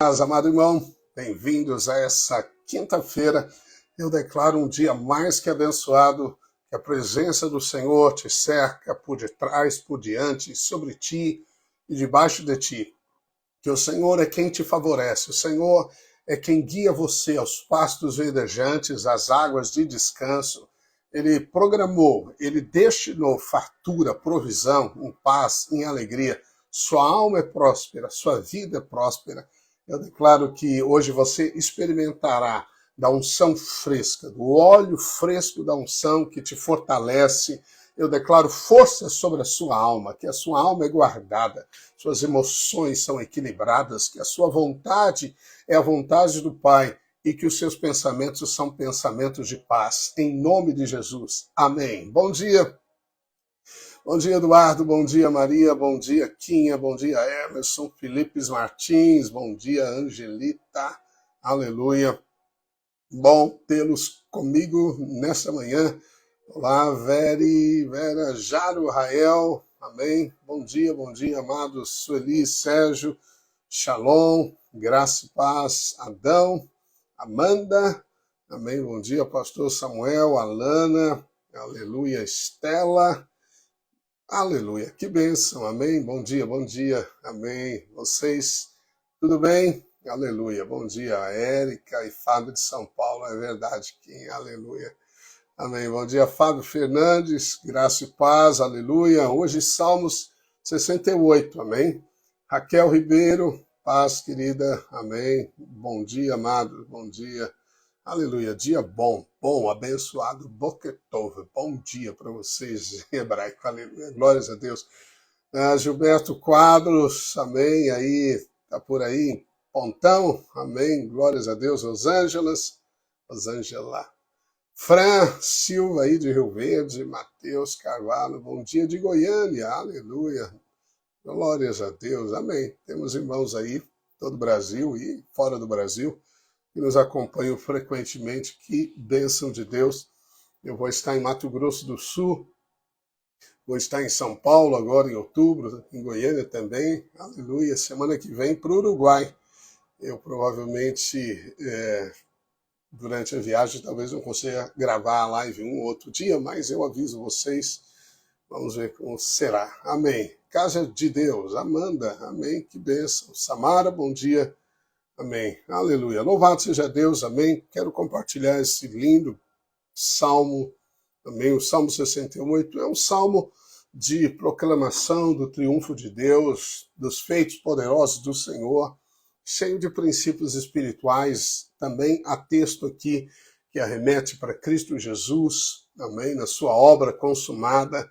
Paz, amado irmão, bem-vindos a essa quinta-feira. Eu declaro um dia mais que abençoado, que a presença do Senhor te cerca por detrás, por diante, sobre ti e debaixo de ti. Que o Senhor é quem te favorece, o Senhor é quem guia você aos pastos verdejantes, às águas de descanso. Ele programou, ele destinou fartura, provisão, em paz, em alegria. Sua alma é próspera, sua vida é próspera. Eu declaro que hoje você experimentará da unção fresca, do óleo fresco da unção que te fortalece. Eu declaro força sobre a sua alma, que a sua alma é guardada, suas emoções são equilibradas, que a sua vontade é a vontade do Pai e que os seus pensamentos são pensamentos de paz. Em nome de Jesus. Amém. Bom dia. Bom dia, Eduardo. Bom dia, Maria. Bom dia, Quinha. Bom dia, Emerson. Felipe Martins. Bom dia, Angelita. Aleluia. Bom tê-los comigo nesta manhã. Olá, Vera, Jaro, Rael. Amém. Bom dia, amados. Sueli, Sérgio, Shalom, Graça e Paz, Adão, Amanda. Amém. Bom dia, pastor Samuel, Alana. Aleluia, Estela. Aleluia, que bênção, amém, bom dia, amém, vocês, tudo bem? Aleluia, bom dia, Érica e Fábio de São Paulo, é verdade, Kim, aleluia, amém, bom dia, Fábio Fernandes, graça e paz, aleluia, hoje Salmos 68, amém, Raquel Ribeiro, paz, querida, amém, bom dia, amados, bom dia, aleluia, dia bom, abençoado, Boker Tov, bom dia para vocês em hebraico, aleluia, glórias a Deus. Gilberto Quadros, amém, aí, tá por aí, Pontão, amém, glórias a Deus, Rosângela, Fran Silva aí de Rio Verde, Matheus Carvalho, bom dia de Goiânia, aleluia, glórias a Deus, amém. Temos irmãos aí, todo o Brasil e fora do Brasil, que nos acompanham frequentemente, que bênção de Deus. Eu vou estar em Mato Grosso do Sul, vou estar em São Paulo agora em outubro, em Goiânia também, aleluia, semana que vem para o Uruguai. Eu provavelmente, durante a viagem, talvez não consiga gravar a live um ou outro dia, mas eu aviso vocês, vamos ver como será. Amém. Casa de Deus, Amanda, amém, que bênção. Samara, bom dia. Amém. Aleluia. Louvado seja Deus. Amém. Quero compartilhar esse lindo salmo. Amém. O Salmo 68 é um salmo de proclamação do triunfo de Deus, dos feitos poderosos do Senhor, cheio de princípios espirituais. Também há texto aqui que arremete para Cristo Jesus. Amém. Na sua obra consumada.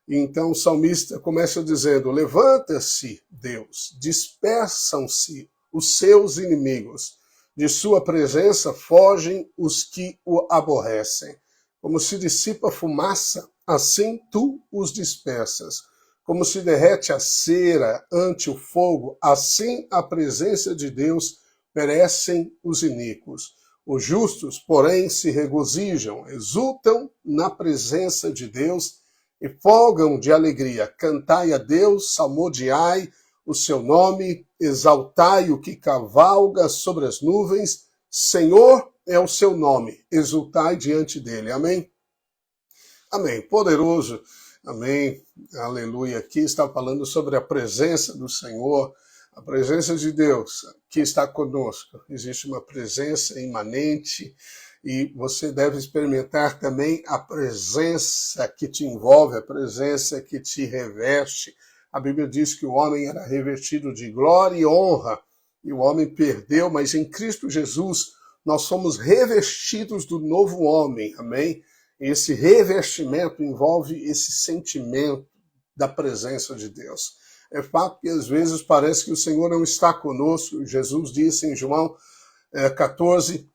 Então o salmista começa dizendo: levanta-se, Deus, dispersam-se os seus inimigos. De sua presença fogem os que o aborrecem. Como se dissipa fumaça, assim tu os dispersas. Como se derrete a cera ante o fogo, assim a presença de Deus perecem os iníquos. Os justos, porém, se regozijam, exultam na presença de Deus e folgam de alegria. Cantai a Deus, salmodiai o seu nome, exaltai o que cavalga sobre as nuvens, Senhor é o seu nome, exultai diante dele. Amém? Amém. Poderoso. Amém. Aleluia. Aqui está falando sobre a presença do Senhor, a presença de Deus que está conosco. Existe uma presença imanente e você deve experimentar também a presença que te envolve, a presença que te reveste. A Bíblia diz que o homem era revestido de glória e honra, e o homem perdeu, mas em Cristo Jesus nós somos revestidos do novo homem, amém? E esse revestimento envolve esse sentimento da presença de Deus. É fato que às vezes parece que o Senhor não está conosco. Jesus disse em João 14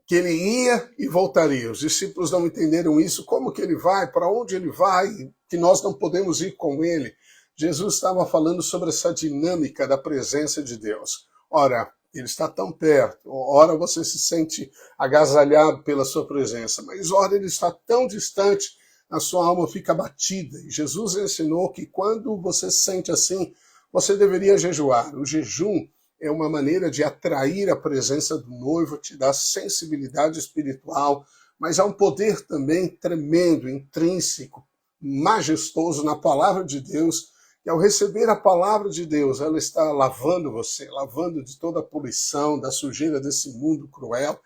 que ele ia e voltaria. Os discípulos não entenderam isso, como que ele vai, para onde ele vai, que nós não podemos ir com ele. Jesus estava falando sobre essa dinâmica da presença de Deus. Ora, ele está tão perto, ora você se sente agasalhado pela sua presença, mas ora ele está tão distante, a sua alma fica abatida. E Jesus ensinou que quando você se sente assim, você deveria jejuar. O jejum é uma maneira de atrair a presença do noivo, te dá sensibilidade espiritual, mas há um poder também tremendo, intrínseco, majestoso na palavra de Deus, e ao receber a palavra de Deus, ela está lavando você, lavando de toda a poluição, da sujeira desse mundo cruel,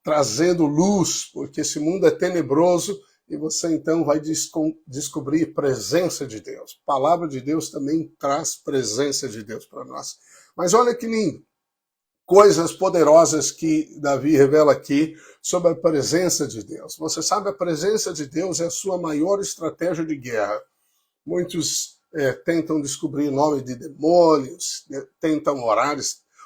trazendo luz, porque esse mundo é tenebroso, e você então vai descobrir presença de Deus. A palavra de Deus também traz presença de Deus para nós. Mas olha que lindo, coisas poderosas que Davi revela aqui sobre a presença de Deus. Você sabe, a presença de Deus é a sua maior estratégia de guerra. Muitos tentam descobrir o nome de demônios, tentam orar,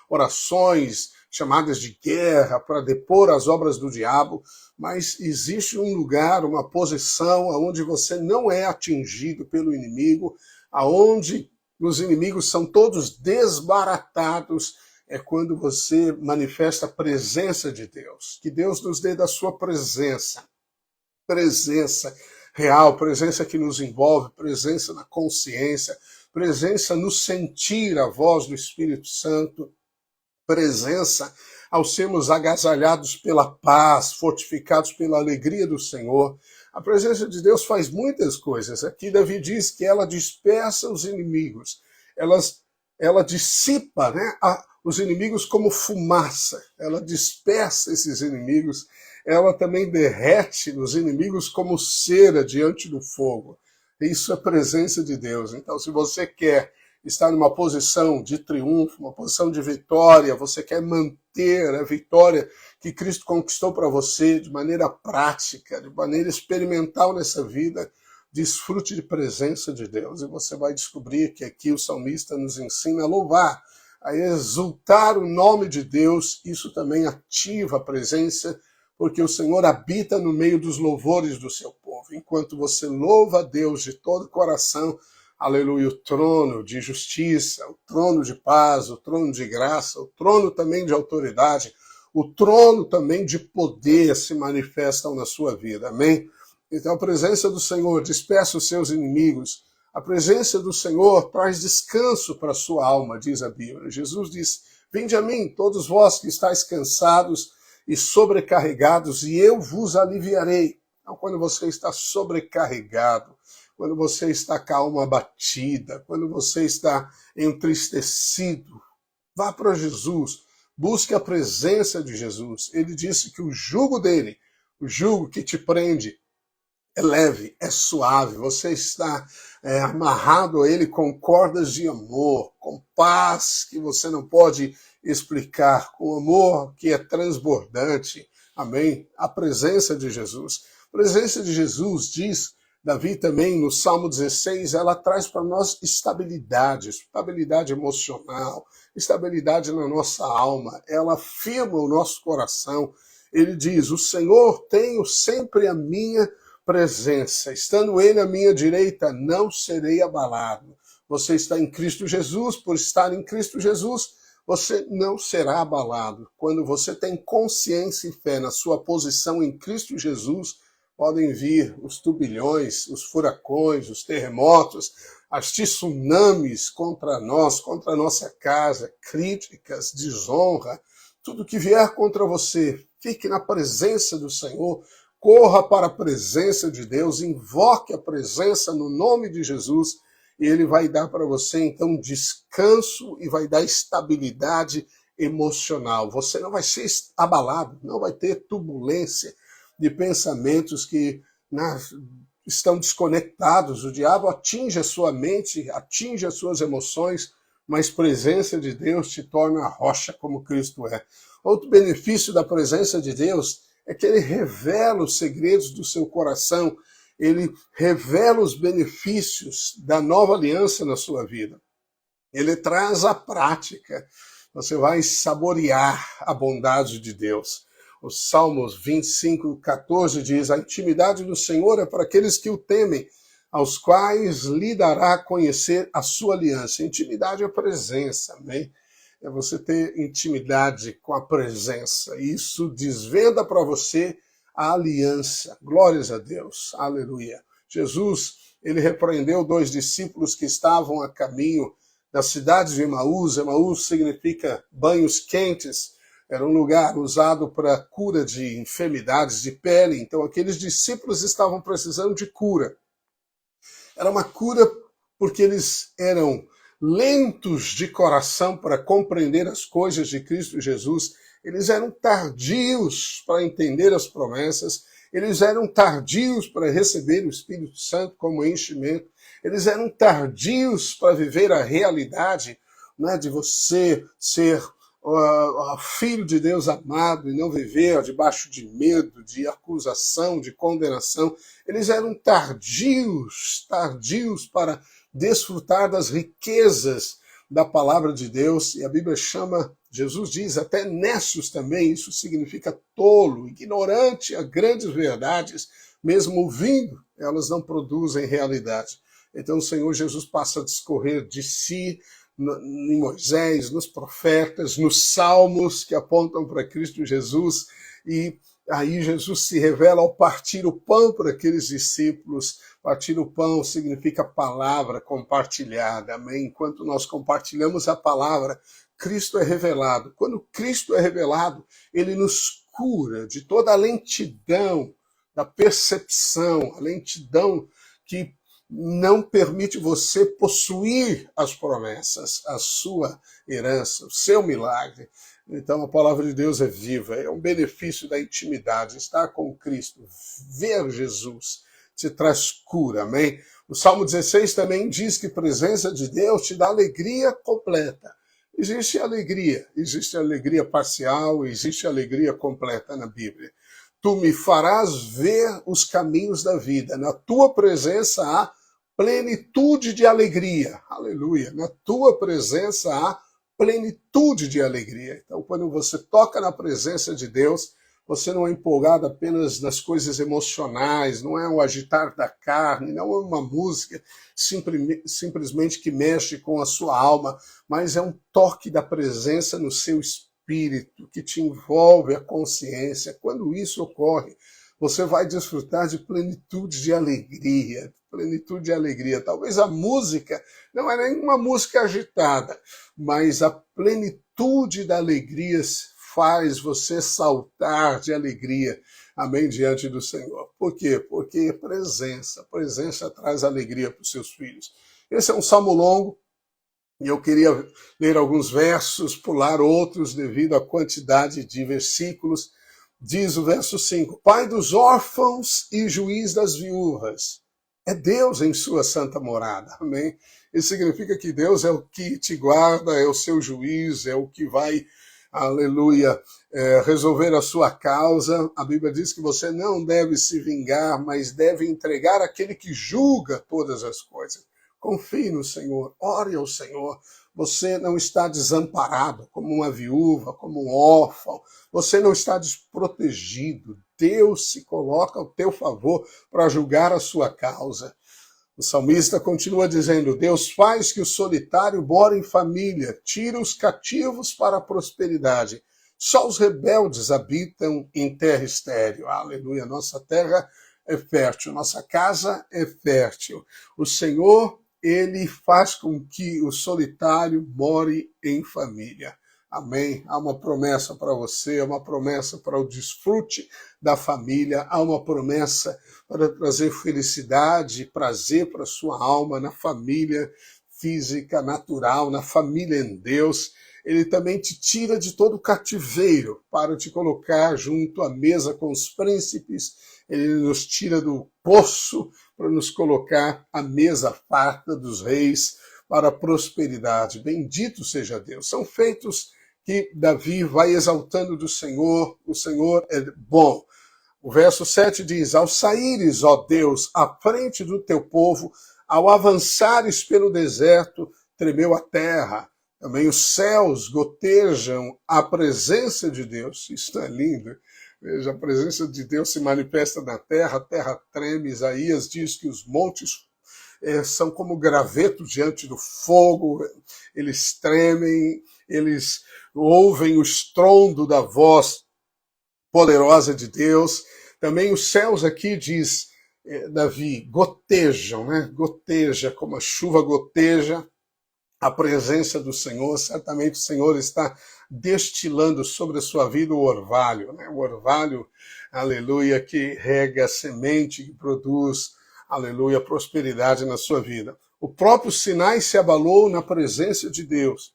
orações chamadas de guerra para depor as obras do diabo, mas existe um lugar, uma posição onde você não é atingido pelo inimigo, aonde os inimigos são todos desbaratados, é quando você manifesta a presença de Deus. Que Deus nos dê da sua presença real, presença que nos envolve, presença na consciência, presença no sentir a voz do Espírito Santo, presença ao sermos agasalhados pela paz, fortificados pela alegria do Senhor. A presença de Deus faz muitas coisas. Aqui Davi diz que ela dispersa os inimigos, ela dissipa, né, os inimigos como fumaça, ela dispersa esses inimigos, ela também derrete os inimigos como cera diante do fogo. Isso é a presença de Deus. Então, se você quer estar numa posição de triunfo, uma posição de vitória, você quer manter a vitória que Cristo conquistou para você de maneira prática, de maneira experimental nessa vida, desfrute de presença de Deus. E você vai descobrir que aqui o salmista nos ensina a louvar, a exultar o nome de Deus. Isso também ativa a presença, porque o Senhor habita no meio dos louvores do seu povo. Enquanto você louva a Deus de todo o coração, aleluia, o trono de justiça, o trono de paz, o trono de graça, o trono também de autoridade, o trono também de poder se manifestam na sua vida. Amém? Então a presença do Senhor dispersa os seus inimigos. A presença do Senhor traz descanso para a sua alma, diz a Bíblia. Jesus diz: vinde a mim, todos vós que estáis cansados e sobrecarregados, e eu vos aliviarei. Então, quando você está sobrecarregado, quando você está com a alma abatida, quando você está entristecido, vá para Jesus, busque a presença de Jesus. Ele disse que o jugo dele, o jugo que te prende, é leve, é suave, você está amarrado a ele com cordas de amor, com paz que você não pode explicar, com amor que é transbordante. Amém? A presença de Jesus. A presença de Jesus, diz Davi também no Salmo 16, ela traz para nós estabilidade emocional, estabilidade na nossa alma, ela firma o nosso coração. Ele diz: o Senhor tenho sempre a minha presença, estando ele à minha direita, não serei abalado. Você está em Cristo Jesus, por estar em Cristo Jesus, você não será abalado. Quando você tem consciência e fé na sua posição em Cristo Jesus, podem vir os turbilhões, os furacões, os terremotos, as tsunamis contra nós, contra a nossa casa, críticas, desonra, tudo que vier contra você. Fique na presença do Senhor, corra para a presença de Deus, invoque a presença no nome de Jesus, e ele vai dar para você, então, descanso e vai dar estabilidade emocional. Você não vai ser abalado, não vai ter turbulência de pensamentos que estão desconectados. O diabo atinge a sua mente, atinge as suas emoções, mas a presença de Deus te torna a rocha como Cristo é. Outro benefício da presença de Deus é que ele revela os segredos do seu coração, ele revela os benefícios da nova aliança na sua vida. Ele traz a prática. Você vai saborear a bondade de Deus. Os Salmos 25:14 diz: a intimidade do Senhor é para aqueles que o temem, aos quais lhe dará a conhecer a sua aliança. Intimidade é a presença, amém? É você ter intimidade com a presença. Isso desvenda para você a aliança. Glórias a Deus, aleluia. Jesus, ele repreendeu 2 discípulos que estavam a caminho da cidade de Emaús. Emaús significa banhos quentes, era um lugar usado para cura de enfermidades de pele, então aqueles discípulos estavam precisando de cura. Era uma cura porque eles eram lentos de coração para compreender as coisas de Cristo Jesus, eles eram tardios para entender as promessas, eles eram tardios para receber o Espírito Santo como enchimento, eles eram tardios para viver a realidade, né, de você ser filho de Deus amado e não viver debaixo de medo, de acusação, de condenação. Eles eram tardios para desfrutar das riquezas da palavra de Deus, e a Bíblia chama, Jesus diz, até necios também, isso significa tolo, ignorante a grandes verdades, mesmo ouvindo, elas não produzem realidade. Então o Senhor Jesus passa a discorrer de si, em Moisés, nos profetas, nos salmos que apontam para Cristo Jesus, e aí Jesus se revela ao partir o pão para aqueles discípulos. Partir o pão significa palavra compartilhada, amém? Enquanto nós compartilhamos a palavra, Cristo é revelado. Quando Cristo é revelado, ele nos cura de toda a lentidão da percepção, a lentidão que não permite você possuir as promessas, a sua herança, o seu milagre. Então a palavra de Deus é viva, é um benefício da intimidade, estar com Cristo, ver Jesus, te traz cura, amém? O Salmo 16 também diz que a presença de Deus te dá alegria completa. Existe alegria parcial, existe alegria completa na Bíblia. Tu me farás ver os caminhos da vida, na tua presença há plenitude de alegria, aleluia, na tua presença há plenitude de alegria. Então, quando você toca na presença de Deus, você não é empolgado apenas nas coisas emocionais, não é um agitar da carne, não é uma música simplesmente que mexe com a sua alma, mas é um toque da presença no seu espírito, que te envolve a consciência. Quando isso ocorre, você vai desfrutar de plenitude de alegria, plenitude de alegria. Talvez a música não é nenhuma música agitada, mas a plenitude da alegria faz você saltar de alegria, amém, diante do Senhor. Por quê? Porque a presença traz alegria para os seus filhos. Esse é um salmo longo, e eu queria ler alguns versos, pular outros devido à quantidade de versículos. Diz o verso 5, Pai dos órfãos e juiz das viúvas. É Deus em sua santa morada, amém? Isso significa que Deus é o que te guarda, é o seu juiz, é o que vai, aleluia, resolver a sua causa. A Bíblia diz que você não deve se vingar, mas deve entregar aquele que julga todas as coisas. Confie no Senhor, ore ao Senhor. Você não está desamparado como uma viúva, como um órfão. Você não está desprotegido. Deus se coloca ao teu favor para julgar a sua causa. O salmista continua dizendo, Deus faz que o solitário mora em família, tira os cativos para a prosperidade. Só os rebeldes habitam em terra estéril. Aleluia, nossa terra é fértil, nossa casa é fértil. O Senhor, ele faz com que o solitário more em família. Amém? Há uma promessa para você, há uma promessa para o desfrute da família, há uma promessa para trazer felicidade e prazer para a sua alma na família física, natural, na família em Deus. Ele também te tira de todo cativeiro para te colocar junto à mesa com os príncipes. Ele nos tira do poço para nos colocar à mesa farta dos reis para a prosperidade. Bendito seja Deus. São feitos que Davi vai exaltando do Senhor. O Senhor é bom. O verso 7 diz, ao saíres, ó Deus, à frente do teu povo, ao avançares pelo deserto, tremeu a terra. Também os céus gotejam a presença de Deus. Isso é lindo. Veja, a presença de Deus se manifesta na terra, a terra treme. Isaías diz que os montes são como gravetos diante do fogo, eles tremem, eles ouvem o estrondo da voz poderosa de Deus. Também os céus aqui, diz Davi, gotejam, né? Goteja, como a chuva goteja. a presença do Senhor, certamente o Senhor está destilando sobre a sua vida o orvalho, né? O orvalho, aleluia, que rega a semente, que produz, aleluia, prosperidade na sua vida. O próprio Sinai se abalou na presença de Deus,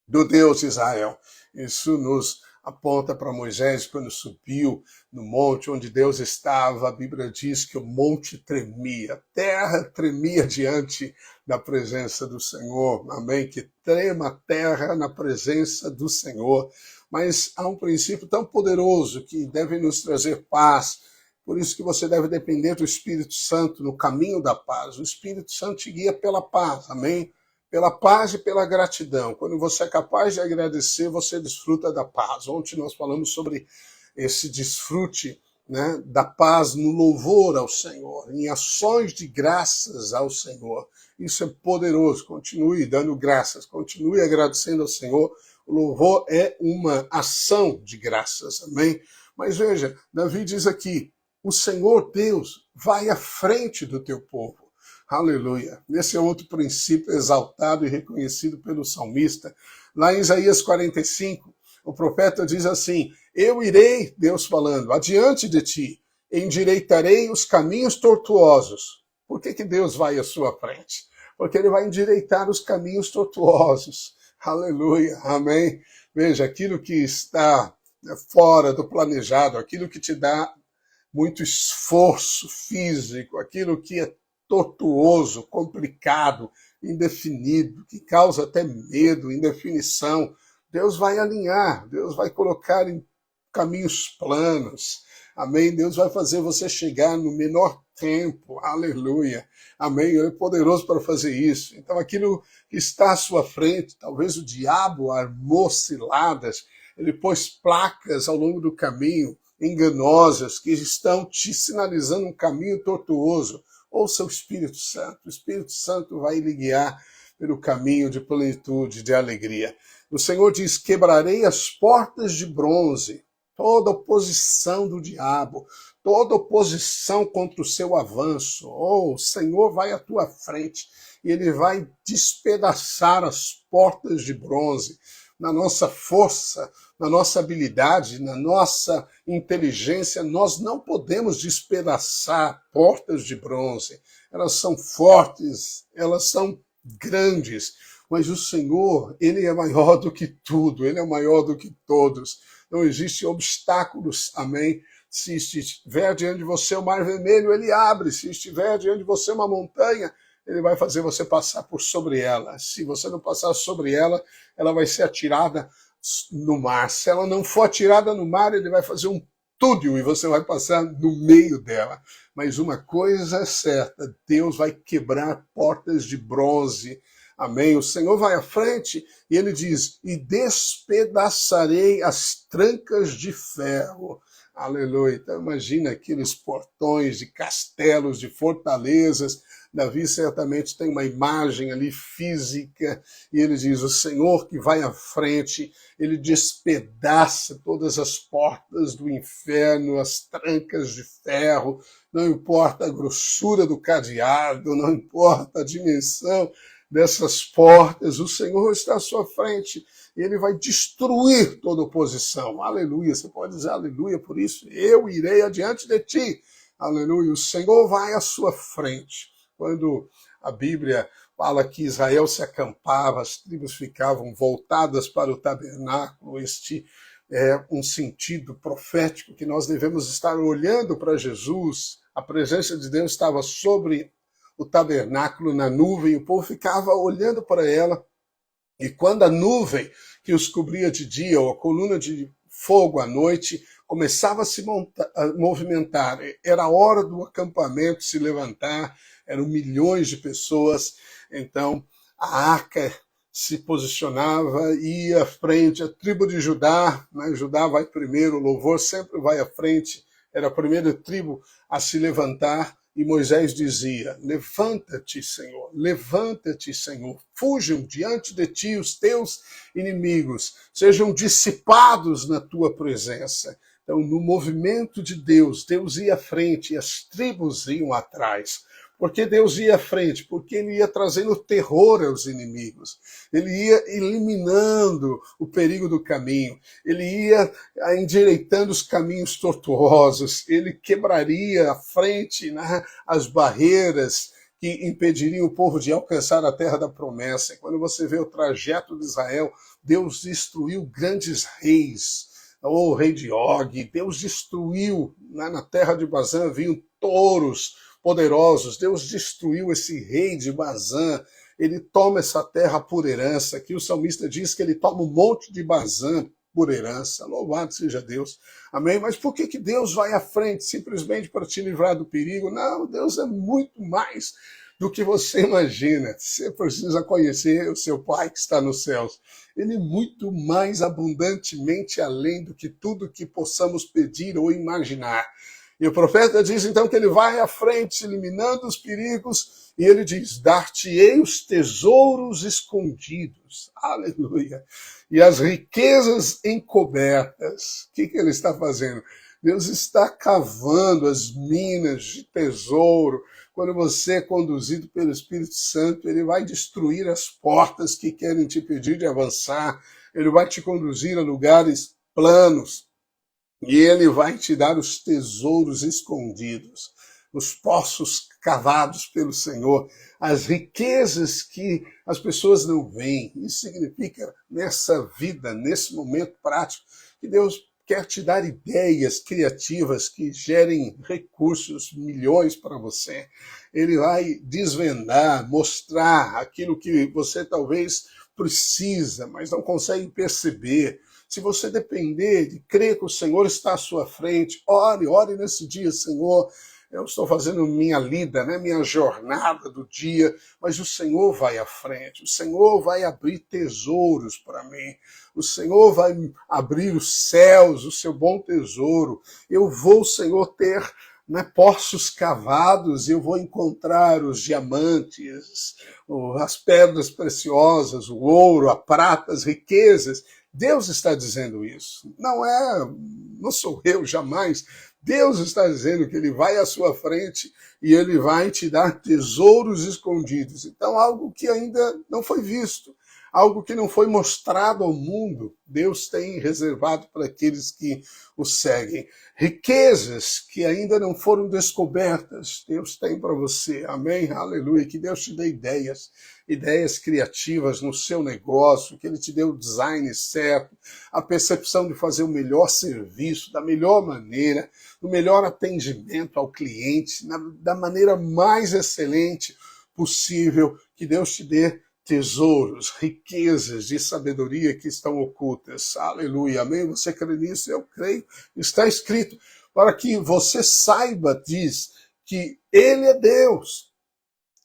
do Deus de Israel. Isso nos aponta para Moisés quando subiu no monte onde Deus estava. A Bíblia diz que o monte tremia, a terra tremia diante da presença do Senhor. Amém? Que trema a terra na presença do Senhor. Mas há um princípio tão poderoso que deve nos trazer paz. Por isso que você deve depender do Espírito Santo no caminho da paz. O Espírito Santo te guia pela paz. Amém? Pela paz e pela gratidão. Quando você é capaz de agradecer, você desfruta da paz. Ontem nós falamos sobre esse desfrute, né, da paz no louvor ao Senhor, em ações de graças ao Senhor. Isso é poderoso. Continue dando graças, continue agradecendo ao Senhor. O louvor é uma ação de graças, amém? Mas veja, Davi diz aqui, o Senhor Deus vai à frente do teu povo. Aleluia. Esse é outro princípio exaltado e reconhecido pelo salmista. Lá em Isaías 45, o profeta diz assim, eu irei, Deus falando, adiante de ti, endireitarei os caminhos tortuosos. Por que Deus vai à sua frente? Porque ele vai endireitar os caminhos tortuosos. Aleluia, amém. Veja, aquilo que está fora do planejado, aquilo que te dá muito esforço físico, aquilo que é tortuoso, complicado, indefinido, que causa até medo, indefinição. Deus vai alinhar, Deus vai colocar em caminhos planos. Amém? Deus vai fazer você chegar no menor tempo. Aleluia. Amém? Ele é poderoso para fazer isso. Então, aquilo que está à sua frente, talvez o diabo armou ciladas, ele pôs placas ao longo do caminho, enganosas, que estão te sinalizando um caminho tortuoso. Ouça o Espírito Santo. O Espírito Santo vai lhe guiar pelo caminho de plenitude, de alegria. O Senhor diz, quebrarei as portas de bronze, toda oposição do diabo, toda oposição contra o seu avanço. Oh, o Senhor vai à tua frente e ele vai despedaçar as portas de bronze. Na nossa força, na nossa habilidade, na nossa inteligência, nós não podemos despedaçar portas de bronze. Elas são fortes, elas são grandes, mas o Senhor, ele é maior do que tudo, ele é maior do que todos. Não existem obstáculos, amém? Se estiver diante de você o mar vermelho, ele abre. Se estiver diante de você uma montanha, ele vai fazer você passar por sobre ela. Se você não passar sobre ela, ela vai ser atirada no mar. Se ela não for atirada no mar, ele vai fazer um túnel e você vai passar no meio dela. Mas uma coisa é certa, Deus vai quebrar portas de bronze. Amém? O Senhor vai à frente e ele diz, e despedaçarei as trancas de ferro. Aleluia. Então imagina aqueles portões de castelos, de fortalezas. Davi certamente tem uma imagem ali física, e ele diz, o Senhor que vai à frente, ele despedaça todas as portas do inferno, as trancas de ferro, não importa a grossura do cadeado, não importa a dimensão dessas portas, o Senhor está à sua frente, e ele vai destruir toda oposição. Aleluia, você pode dizer aleluia por isso, eu irei adiante de ti. Aleluia, o Senhor vai à sua frente. Quando a Bíblia fala que Israel se acampava, as tribos ficavam voltadas para o tabernáculo, este é um sentido profético que nós devemos estar olhando para Jesus. A presença de Deus estava sobre o tabernáculo na nuvem, o povo ficava olhando para ela, e quando a nuvem que os cobria de dia, ou a coluna de fogo à noite, começava a se movimentar, era a hora do acampamento se levantar, eram milhões de pessoas, então a arca se posicionava, ia à frente, a tribo de Judá, né? Judá vai primeiro, o louvor sempre vai à frente, era a primeira tribo a se levantar, e Moisés dizia, levanta-te, Senhor, fujam diante de ti os teus inimigos, sejam dissipados na tua presença. Então, no movimento de Deus, Deus ia à frente e as tribos iam atrás, Porque Deus ia à frente, porque ele ia trazendo terror aos inimigos, ele ia eliminando o perigo do caminho, ele ia endireitando os caminhos tortuosos, ele quebraria à frente, né, as barreiras que impediriam o povo de alcançar a terra da promessa. Quando você vê o trajeto de Israel, Deus destruiu grandes reis, o rei de Og, Deus destruiu, na terra de Bazã vinham touros poderosos, Deus destruiu esse rei de Bazã, ele toma essa terra por herança, aqui o salmista diz que ele toma o monte de Bazã por herança, louvado seja Deus, amém? Mas por que Deus vai à frente, simplesmente para te livrar do perigo? Não, Deus é muito mais do que você imagina. Você precisa conhecer o seu Pai que está nos céus. Ele é muito mais abundantemente além do que tudo que possamos pedir ou imaginar. E o profeta diz então que ele vai à frente, eliminando os perigos, e ele diz, dar-te-ei os tesouros escondidos. Aleluia. E as riquezas encobertas. O que ele está fazendo? Deus está cavando as minas de tesouro. Quando você é conduzido pelo Espírito Santo, ele vai destruir as portas que querem te impedir de avançar. Ele vai te conduzir a lugares planos. E ele vai te dar os tesouros escondidos, os poços cavados pelo Senhor, as riquezas que as pessoas não veem. Isso significa, nessa vida, nesse momento prático, que Deus quer te dar ideias criativas que gerem recursos, milhões para você. Ele vai desvendar, mostrar aquilo que você talvez precisa, mas não consegue perceber. Se você depender de crer que o Senhor está à sua frente, ore nesse dia, Senhor, eu estou fazendo minha lida, né, minha jornada do dia, mas o Senhor vai à frente, o Senhor vai abrir tesouros para mim, o Senhor vai abrir os céus, o seu bom tesouro. Eu vou, Senhor, ter, né, poços cavados, eu vou encontrar os diamantes, as pedras preciosas, o ouro, a prata, as riquezas. Deus está dizendo isso. Não sou eu jamais. Deus está dizendo que ele vai à sua frente e ele vai te dar tesouros escondidos. Então, algo que ainda não foi visto, algo que não foi mostrado ao mundo, Deus tem reservado para aqueles que o seguem. Riquezas que ainda não foram descobertas, Deus tem para você. Amém? Aleluia. Que Deus te dê ideias criativas no seu negócio, que ele te dê o design certo, a percepção de fazer o melhor serviço, da melhor maneira, o melhor atendimento ao cliente, da maneira mais excelente possível. Que Deus te dê tesouros, riquezas de sabedoria que estão ocultas. Aleluia, amém? Você crê nisso? Eu creio. Está escrito, para que você saiba, diz, que ele é Deus.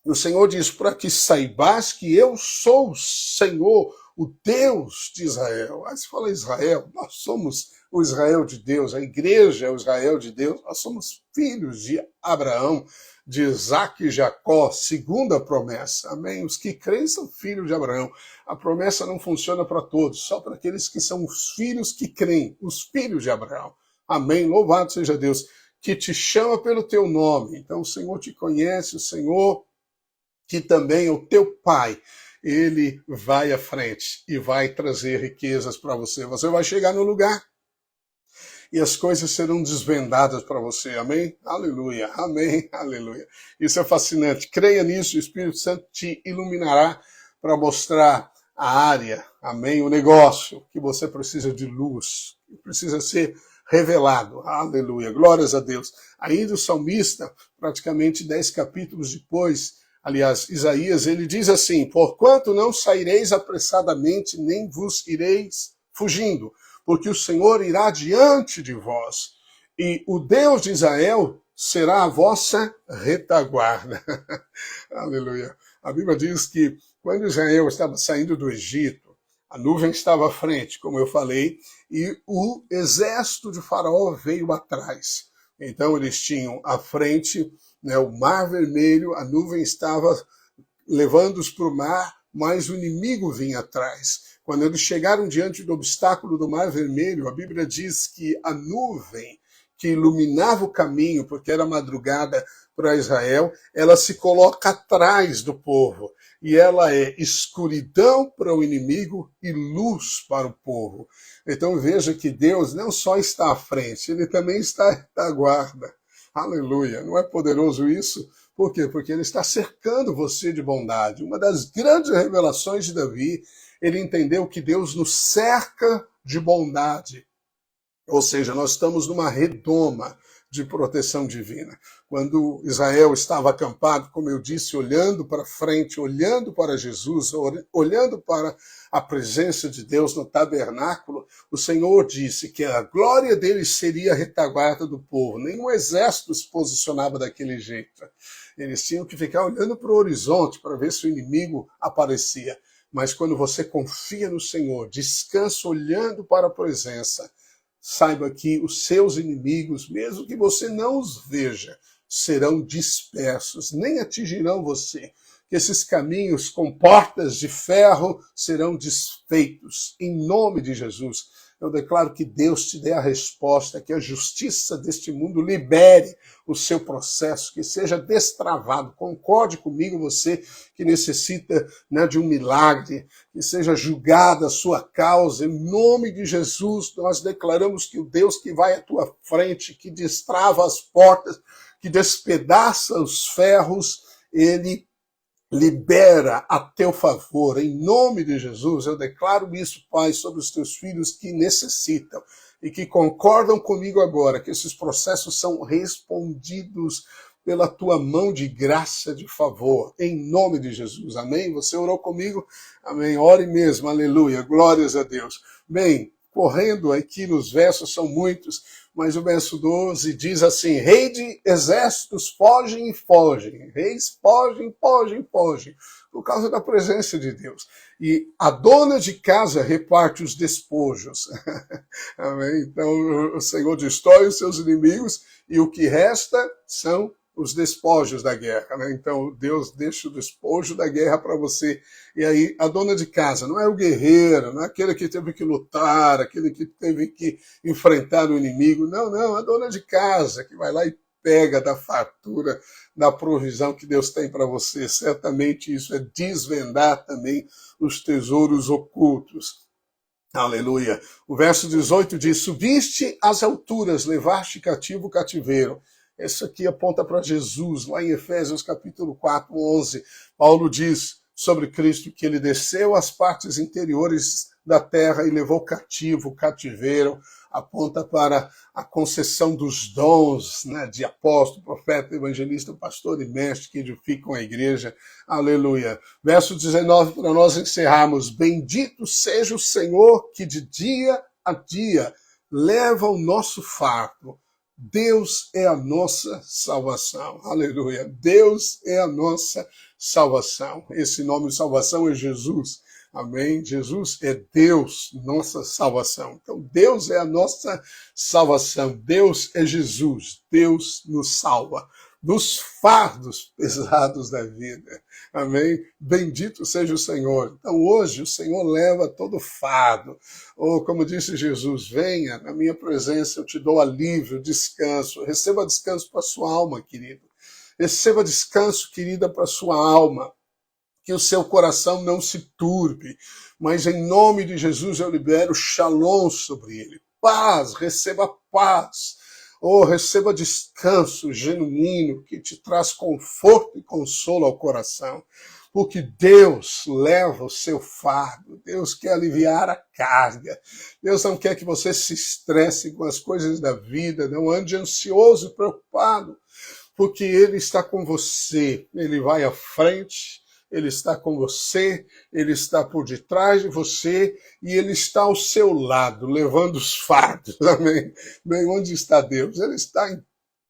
O Senhor diz, para que saibas que eu sou o Senhor, o Deus de Israel. Aí você fala Israel, nós somos o Israel de Deus, a igreja é o Israel de Deus, nós somos filhos de Abraão, de Isaac e Jacó, segundo a promessa. Amém? Os que creem são filhos de Abraão. A promessa não funciona para todos, só para aqueles que são os filhos que creem, os filhos de Abraão. Amém? Louvado seja Deus, que te chama pelo teu nome. Então o Senhor te conhece, o Senhor que também é o teu Pai, ele vai à frente e vai trazer riquezas para você. Você vai chegar no lugar e as coisas serão desvendadas para você. Amém? Aleluia. Amém. Aleluia. Isso é fascinante. Creia nisso, o Espírito Santo te iluminará para mostrar a área, amém, o negócio que você precisa de luz, que precisa ser revelado. Aleluia. Glórias a Deus. Ainda o salmista, praticamente 10 capítulos depois, aliás, Isaías, ele diz assim, porquanto não saireis apressadamente, nem vos ireis fugindo, porque o Senhor irá diante de vós, e o Deus de Israel será a vossa retaguarda. Aleluia. A Bíblia diz que quando Israel estava saindo do Egito, a nuvem estava à frente, como eu falei, e o exército de Faraó veio atrás. Então eles tinham à frente, né, o Mar Vermelho, a nuvem estava levando-os para o mar, mas o inimigo vinha atrás. Quando eles chegaram diante do obstáculo do Mar Vermelho, a Bíblia diz que a nuvem que iluminava o caminho, porque era madrugada, para Israel, ela se coloca atrás do povo. E ela é escuridão para o inimigo e luz para o povo. Então veja que Deus não só está à frente, ele também está à guarda. Aleluia! Não é poderoso isso? Por quê? Porque ele está cercando você de bondade. Uma das grandes revelações de Davi, ele entendeu que Deus nos cerca de bondade. Ou seja, nós estamos numa redoma de proteção divina. Quando Israel estava acampado, como eu disse, olhando para frente, olhando para Jesus, olhando para a presença de Deus no tabernáculo, o Senhor disse que a glória dele seria a retaguarda do povo. Nenhum exército se posicionava daquele jeito. Eles tinham que ficar olhando para o horizonte para ver se o inimigo aparecia. Mas quando você confia no Senhor, descansa olhando para a presença, saiba que os seus inimigos, mesmo que você não os veja, serão dispersos, nem atingirão você. Que esses caminhos com portas de ferro serão desfeitos, em nome de Jesus. Eu declaro que Deus te dê a resposta, que a justiça deste mundo libere o seu processo, que seja destravado. Concorde comigo, você que necessita, né, de um milagre, que seja julgada a sua causa. Em nome de Jesus, nós declaramos que o Deus que vai à tua frente, que destrava as portas, que despedaça os ferros, ele libera a teu favor. Em nome de Jesus, eu declaro isso, Pai, sobre os teus filhos que necessitam e que concordam comigo agora, que esses processos são respondidos pela tua mão de graça, de favor, em nome de Jesus. Amém? Você orou comigo? Amém. Ore mesmo. Aleluia. Glórias a Deus. Bem, correndo aqui nos versos, são muitos, mas o verso 12 diz assim: rei de exércitos, fogem e fogem. Reis fogem, fogem, fogem, por causa da presença de Deus. E a dona de casa reparte os despojos. Amém? Então o Senhor destrói os seus inimigos e o que resta são os despojos da guerra, né? Então Deus deixa o despojo da guerra para você. E aí a dona de casa não é o guerreiro, não é aquele que teve que lutar, aquele que teve que enfrentar o inimigo. Não, a dona de casa que vai lá e pega da fartura, da provisão que Deus tem para você. Certamente isso é desvendar também os tesouros ocultos. Aleluia. O verso 18 diz: subiste às alturas, levaste cativo o cativeiro. Isso aqui aponta para Jesus, lá em Efésios capítulo 4, 11. Paulo diz sobre Cristo que ele desceu às partes interiores da terra e levou cativo o cativeiro. Aponta para a concessão dos dons, né, de apóstolo, profeta, evangelista, pastor e mestre que edificam a igreja. Aleluia. Verso 19, para nós encerrarmos: bendito seja o Senhor que de dia a dia leva o nosso fardo. Deus é a nossa salvação. Aleluia. Deus é a nossa salvação. Esse nome de salvação é Jesus. Amém? Jesus é Deus, nossa salvação. Então, Deus é a nossa salvação. Deus é Jesus. Deus nos salva dos fardos pesados da vida. Amém? Bendito seja o Senhor. Então, hoje, o Senhor leva todo fardo. Ou, como disse Jesus, venha na minha presença, eu te dou alívio, descanso. Receba descanso para a sua alma, querido. Receba descanso, querida, para a sua alma. Que o seu coração não se turbe, mas em nome de Jesus eu libero shalom sobre ele. Paz, receba paz. Oh, receba descanso genuíno que te traz conforto e consolo ao coração. Porque Deus leva o seu fardo, Deus quer aliviar a carga. Deus não quer que você se estresse com as coisas da vida, não ande ansioso e preocupado, porque Ele está com você, Ele vai à frente, Ele está com você, Ele está por detrás de você e Ele está ao seu lado, levando os fardos. Amém? Bem, onde está Deus? Ele está em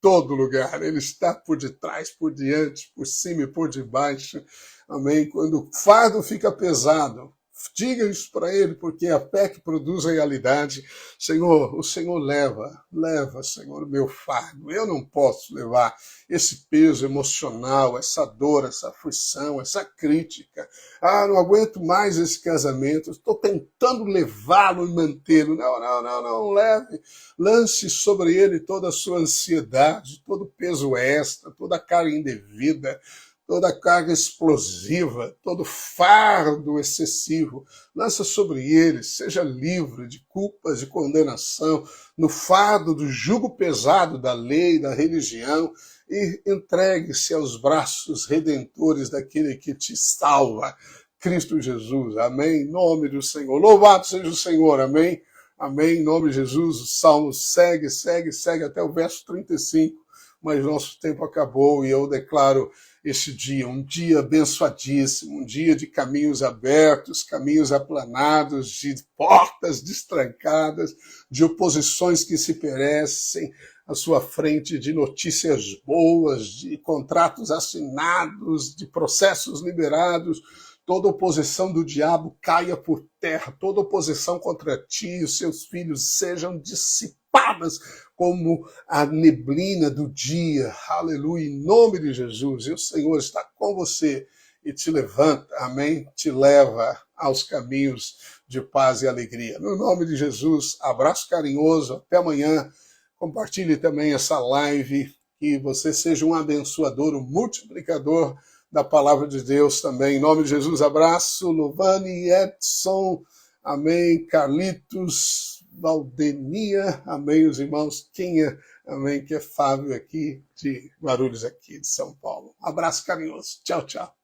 todo lugar. Ele está por detrás, por diante, por cima e por debaixo. Amém? Quando o fardo fica pesado, Diga isso para ele, porque a fé que produz a realidade. Senhor, o Senhor leva, Senhor, o meu fardo. Eu não posso levar esse peso emocional, essa dor, essa aflição, essa crítica. Ah, não aguento mais esse casamento, estou tentando levá-lo e mantê-lo. Não, leve. Lance sobre ele toda a sua ansiedade, todo o peso extra, toda a carga indevida, toda a carga explosiva, todo fardo excessivo. Lança sobre ele, seja livre de culpas, de condenação, no fardo do jugo pesado da lei, da religião, e entregue-se aos braços redentores daquele que te salva, Cristo Jesus. Amém? Em nome do Senhor. Louvado seja o Senhor. Amém? Amém? Em nome de Jesus. O Salmo segue até o verso 35, mas nosso tempo acabou e eu declaro este dia, um dia abençoadíssimo, um dia de caminhos abertos, caminhos aplanados, de portas destrancadas, de oposições que se perecem à sua frente, de notícias boas, de contratos assinados, de processos liberados. Toda oposição do diabo caia por terra, toda oposição contra ti e os seus filhos sejam dissipadas como a neblina do dia. Aleluia, em nome de Jesus. E o Senhor está com você e te levanta, amém? Te leva aos caminhos de paz e alegria. No nome de Jesus, abraço carinhoso, até amanhã. Compartilhe também essa live, que você seja um abençoador, um multiplicador da palavra de Deus também. Em nome de Jesus, abraço, Lovane, Edson, amém, Carlitos, Valdemia, amém, os irmãos Quinha, amém, que é Fábio aqui de Guarulhos, aqui de São Paulo. Abraço carinhoso, tchau, tchau.